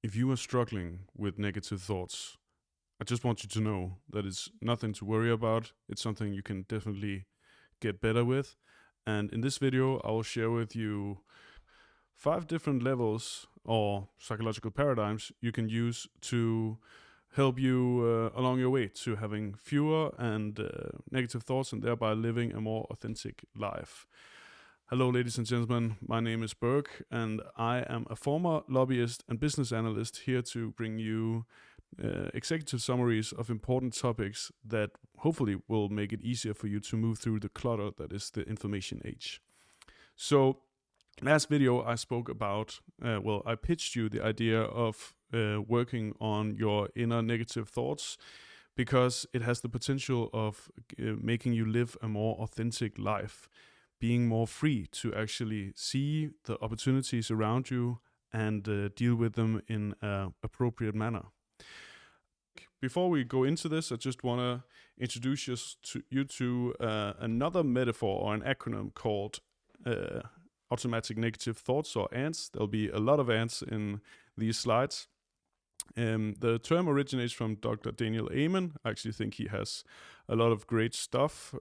If you are struggling with negative thoughts, I just want you to know that it's nothing to worry about. It's something you can definitely get better with. And in this video, I will share with you 5 different levels or psychological paradigms you can use to help you along your way to having fewer and negative thoughts and thereby living a more authentic life. Hello, ladies and gentlemen. My name is Berg, and I am a former lobbyist and business analyst here to bring you executive summaries of important topics that hopefully will make it easier for you to move through the clutter that is the information age. So, last video I spoke about, I pitched you the idea of working on your inner negative thoughts because it has the potential of making you live a more authentic life, being more free to actually see the opportunities around you and deal with them in an appropriate manner. Before we go into this, I just want to introduce you to another metaphor or an acronym called automatic negative thoughts, or ANTs. There'll be a lot of ANTs in these slides. The term originates from Dr. Daniel Amen. I actually think he has a lot of great stuff,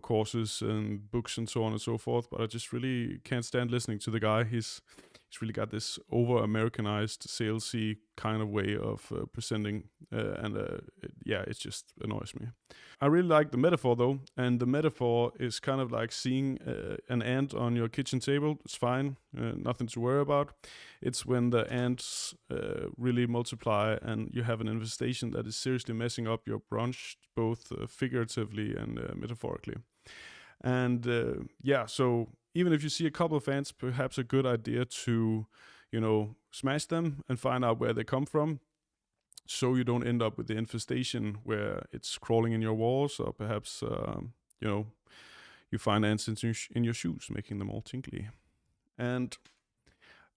courses and books and so on and so forth, but I just really can't stand listening to the guy. He's really got this over-Americanized, salesy kind of way of presenting, it just annoys me. I really like the metaphor though, and the metaphor is kind of like seeing an ant on your kitchen table. It's fine, nothing to worry about. It's when the ants really multiply and you have an infestation that is seriously messing up your brunch, both figuratively and metaphorically. And so even if you see a couple of ants, perhaps a good idea to, smash them and find out where they come from, so you don't end up with the infestation where it's crawling in your walls, or perhaps, you find ants in your shoes, making them all tingly. And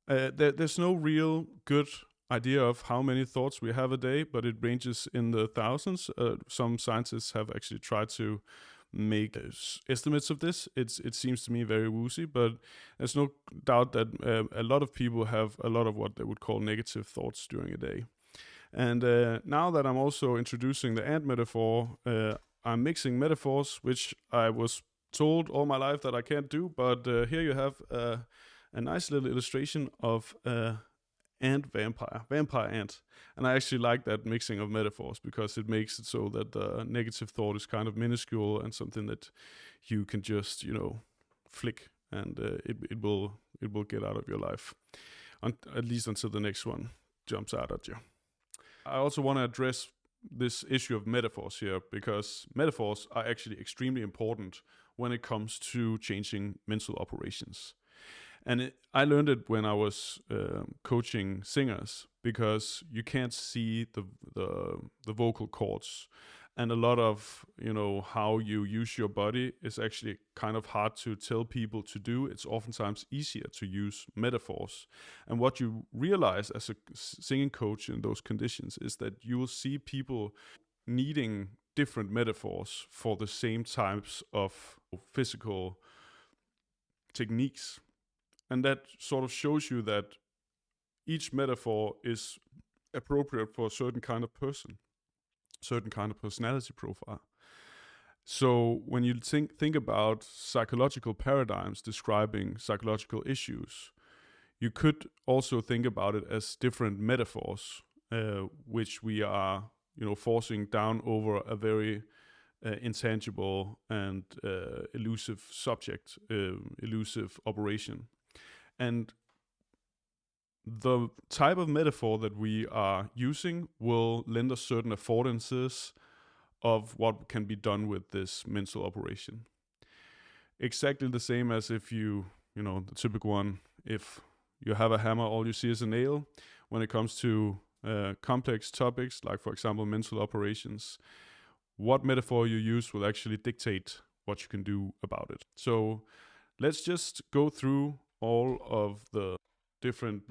there's no real good idea of how many thoughts we have a day, but it ranges in the thousands. Some scientists have actually tried to make estimates of this. It seems to me very woozy, but there's no doubt that a lot of people have a lot of what they would call negative thoughts during a day. And now that I'm also introducing the ant metaphor, I'm mixing metaphors, which I was told all my life that I can't do, but here you have a nice little illustration of ant vampire ant. And I actually like that mixing of metaphors because it makes it so that the negative thought is kind of minuscule and something that you can just, flick, and it will get out of your life, at least until the next one jumps out at you. I also want to address this issue of metaphors here, because metaphors are actually extremely important when it comes to changing mental operations. And I learned it when I was coaching singers, because you can't see the vocal cords, and a lot of how you use your body is actually kind of hard to tell people to do. It's oftentimes easier to use metaphors. And what you realize as a singing coach in those conditions is that you will see people needing different metaphors for the same types of physical techniques. And that sort of shows you that each metaphor is appropriate for a certain kind of person, certain kind of personality profile. So when you think about psychological paradigms describing psychological issues, you could also think about it as different metaphors, which we are, forcing down over a very intangible and elusive subject, elusive operation. And the type of metaphor that we are using will lend us certain affordances of what can be done with this mental operation. Exactly the same as if the typical one, if you have a hammer, all you see is a nail. When it comes to complex topics, like for example, mental operations, what metaphor you use will actually dictate what you can do about it. So let's just go through all of the different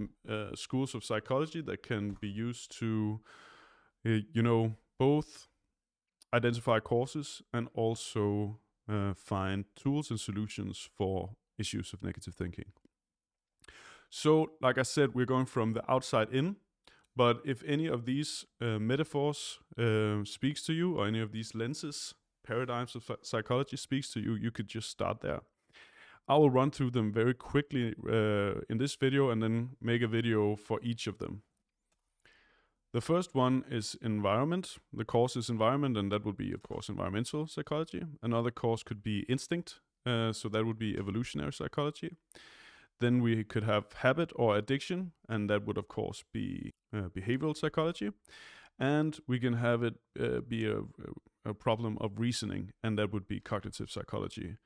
schools of psychology that can be used to, both identify causes and also find tools and solutions for issues of negative thinking. So, like I said, we're going from the outside in, but if any of these metaphors speaks to you, or any of these lenses, paradigms of psychology speaks to you, you could just start there. I will run through them very quickly in this video and then make a video for each of them. The first one is environment. The course is environment, and that would be, of course, environmental psychology. Another course could be instinct, so that would be evolutionary psychology. Then we could have habit or addiction, and that would, of course, be behavioral psychology. And we can have it be a problem of reasoning, and that would be cognitive psychology.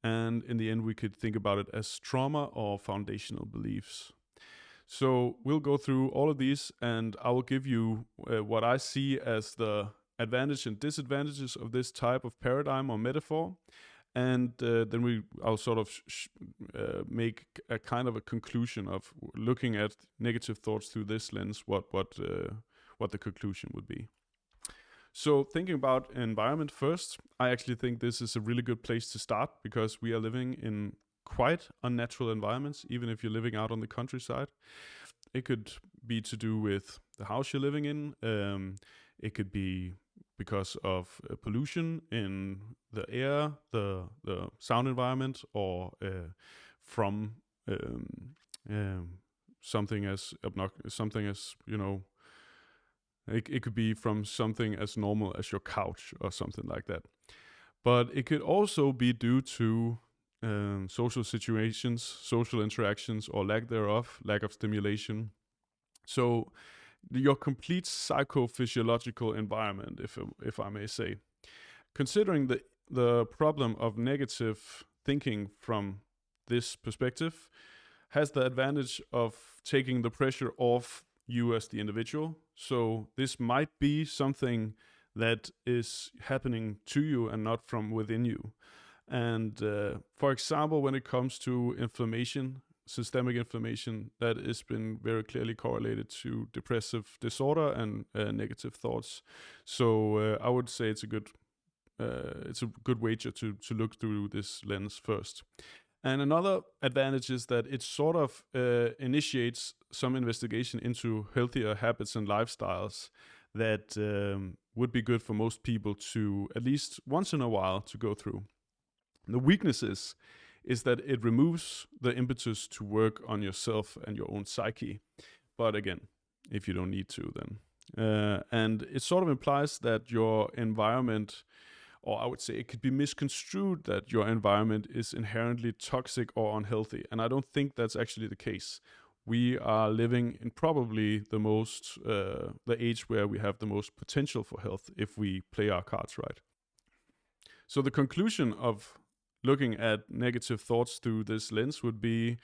And in the end, we could think about it as trauma or foundational beliefs. So we'll go through all of these, and I will give you what I see as the advantages and disadvantages of this type of paradigm or metaphor. And then I'll sort of make a kind of a conclusion of looking at negative thoughts through this lens, what the conclusion would be. So thinking about environment first, I actually think this is a really good place to start, because we are living in quite unnatural environments, even if you're living out on the countryside. It could be to do with the house you're living in. It could be because of pollution in the air, the sound environment, or from something as it could be from something as normal as your couch or something like that. But it could also be due to social situations, social interactions, or lack thereof, lack of stimulation. So your complete psychophysiological environment, if I may say. Considering the problem of negative thinking from this perspective has the advantage of taking the pressure off you as the individual. So this might be something that is happening to you and not from within you. And for example, when it comes to inflammation, systemic inflammation, that has been very clearly correlated to depressive disorder and negative thoughts. So I would say it's a good wager to look through this lens first. And another advantage is that it sort of initiates some investigation into healthier habits and lifestyles that would be good for most people to, at least once in a while, to go through. The weaknesses is that it removes the impetus to work on yourself and your own psyche. But again, if you don't need to, then. And it sort of implies that your environment, or I would say it could be misconstrued that your environment is inherently toxic or unhealthy. And I don't think that's actually the case. We are living in probably the age where we have the most potential for health if we play our cards right. So the conclusion of looking at negative thoughts through this lens would be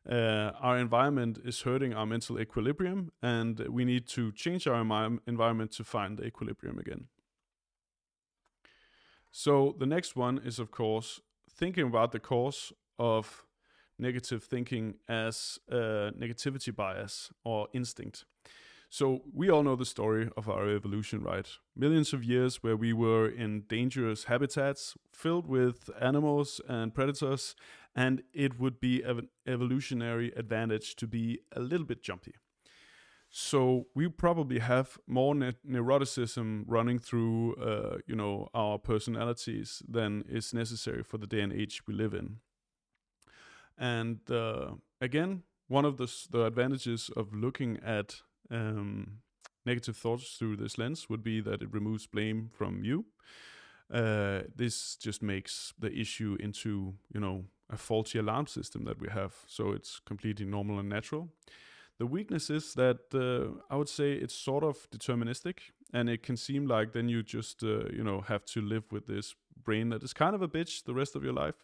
our environment is hurting our mental equilibrium, and we need to change our environment to find the equilibrium again. So the next one is, of course, thinking about the cause of negative thinking as negativity bias or instinct. So we all know the story of our evolution, right? Millions of years where we were in dangerous habitats filled with animals and predators, and it would be an evolutionary advantage to be a little bit jumpy. So we probably have more neuroticism running through, our personalities than is necessary for the day and age we live in. And again, one of the advantages of looking at negative thoughts through this lens would be that it removes blame from you. This just makes the issue into, a faulty alarm system that we have. So it's completely normal and natural. The weakness is that I would say it's sort of deterministic, and it can seem like then you just, have to live with this brain that is kind of a bitch the rest of your life.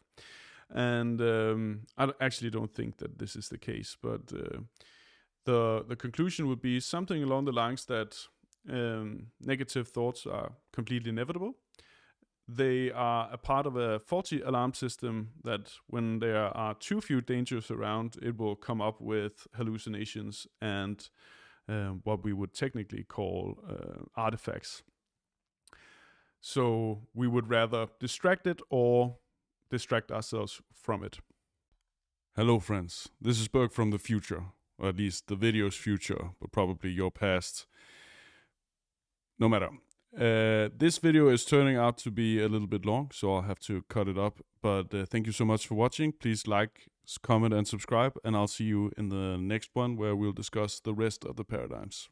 And I actually don't think that this is the case, but the conclusion would be something along the lines that negative thoughts are completely inevitable. They are a part of a faulty alarm system that when there are too few dangers around, it will come up with hallucinations and what we would technically call artifacts. So we would rather distract it or distract ourselves from it. Hello friends, this is Berg from the future, or at least the video's future, but probably your past. No matter. This video is turning out to be a little bit long, so I'll have to cut it up. But thank you so much for watching. Please like, comment and subscribe, and I'll see you in the next one where we'll discuss the rest of the paradigms.